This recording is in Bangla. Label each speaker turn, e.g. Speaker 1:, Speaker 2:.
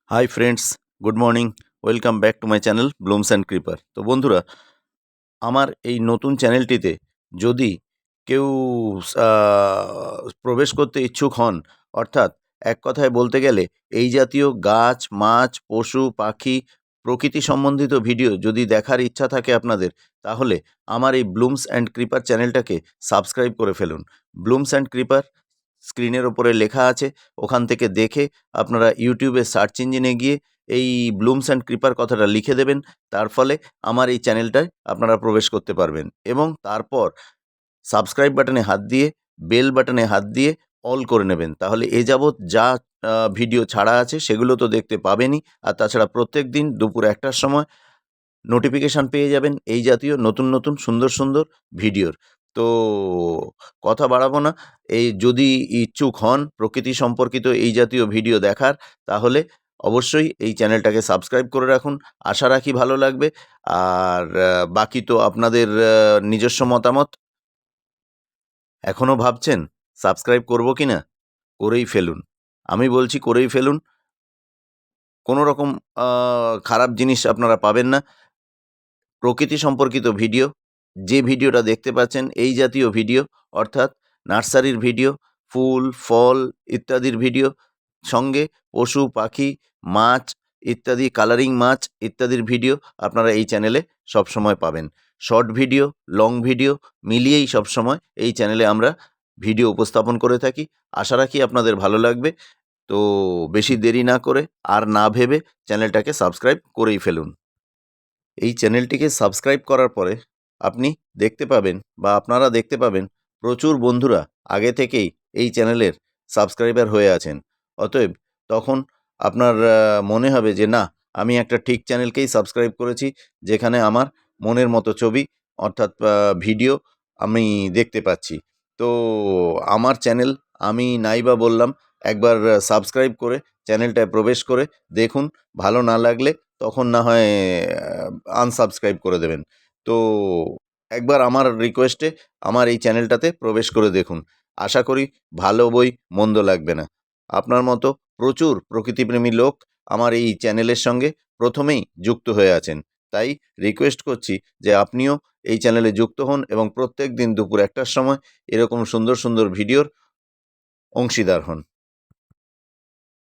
Speaker 1: Hi friends, good morning. Welcome back to my channel blooms and creeper. তো বন্ধুরা, আমার এই নতুন চ্যানেলটিতে যদি কেউ প্রবেশ করতে ইচ্ছুক হন, অর্থাৎ এক কথায় বলতে গেলে এই জাতীয় গাছ, মাছ, পশু, পাখি, প্রকৃতি সম্বন্ধিত ভিডিও যদি দেখার ইচ্ছা থাকে আপনাদের, তাহলে আমার এই ব্লুমস অ্যান্ড ক্রিপার চ্যানেলটাকে সাবস্ক্রাইব করে ফেলুন। ব্লুমস অ্যান্ড ক্রিপার স্ক্রিনের ওপরে লেখা আছে, ওখান থেকে দেখে আপনারা ইউটিউবে সার্চ ইঞ্জিনে গিয়ে এই ব্লুমস অ্যান্ড ক্রিপার কথাটা লিখে দেবেন। তার ফলে আমার এই চ্যানেলটায় আপনারা প্রবেশ করতে পারবেন এবং তারপর সাবস্ক্রাইব বাটনে হাত দিয়ে বেল বাটনে হাত দিয়ে অল করে নেবেন। তাহলে এ যাবৎ যা ভিডিও ছাড়া আছে সেগুলো তো দেখতে পাবেনই, আর তাছাড়া প্রত্যেক দিন দুপুর ১টার সময় নোটিফিকেশান পেয়ে যাবেন এই জাতীয় নতুন নতুন সুন্দর সুন্দর ভিডিওর। তো কথা বাড়াবো না, এই যদি ইচ্ছুক হন প্রকৃতি সম্পর্কিত এই জাতীয় ভিডিও দেখার, তাহলে অবশ্যই এই চ্যানেলটাকে সাবস্ক্রাইব করে রাখুন। আশা রাখি ভালো লাগবে। আর বাকি তো আপনাদের নিজস্ব মতামত। এখনও ভাবছেন সাবস্ক্রাইব করব কি না? করেই ফেলুন। আমি বলছি করেই ফেলুন। কোনো রকম খারাপ জিনিস আপনারা পাবেন না। প্রকৃতি সম্পর্কিত ভিডিও, যে ভিডিওটা দেখতে পাচ্ছেন এই জাতীয় ভিডিও, অর্থাৎ নার্সারির ভিডিও, ফুল ফল ইত্যাদির ভিডিও, সঙ্গে পশু পাখি, মাছ ইত্যাদি, কালারিং মাছ ইত্যাদির ভিডিও আপনারা এই চ্যানেলে সবসময় পাবেন। শর্ট ভিডিও, লং ভিডিও মিলিয়েই সবসময় এই চ্যানেলে আমরা ভিডিও উপস্থাপন করে থাকি। আশা রাখি আপনাদের ভালো লাগবে। তো বেশি দেরি না করে আর না ভেবে চ্যানেলটাকে সাবস্ক্রাইব করেই ফেলুন। এই চ্যানেলটিকে সাবস্ক্রাইব করার পরে আপনি দেখতে পাবেন বা আপনারা দেখতে পাবেন প্রচুর বন্ধুরা আগে থেকেই এই চ্যানেলের সাবস্ক্রাইবার হয়ে আছেন। অতএব তখন আপনার মনে হবে যে না, আমি একটা ঠিক চ্যানেলকেই সাবস্ক্রাইব করেছি, যেখানে আমার মনের মতো ছবি অর্থাৎ ভিডিও আমি দেখতে পাচ্ছি। তো আমার চ্যানেল আমি নাইবা বললাম, একবার সাবস্ক্রাইব করে চ্যানেলটায় প্রবেশ করে দেখুন। ভালো না লাগলে তখন না হয় আনসাবস্ক্রাইব করে দেবেন। তো একবার আমার রিকোয়েস্টে আমার এই চ্যানেলটাতে প্রবেশ করে দেখুন। আশা করি ভালো বই মন্দ লাগবে না। আপনার মতো প্রচুর প্রকৃতিপ্রেমী লোক আমার এই চ্যানেলের সঙ্গে প্রথমেই যুক্ত হয়ে আছেন। তাই রিকোয়েস্ট করছি যে আপনিও এই চ্যানেলে যুক্ত হন এবং প্রত্যেক দিন দুপুর ১টার সময় এরকম সুন্দর সুন্দর ভিডিওর অংশীদার হন।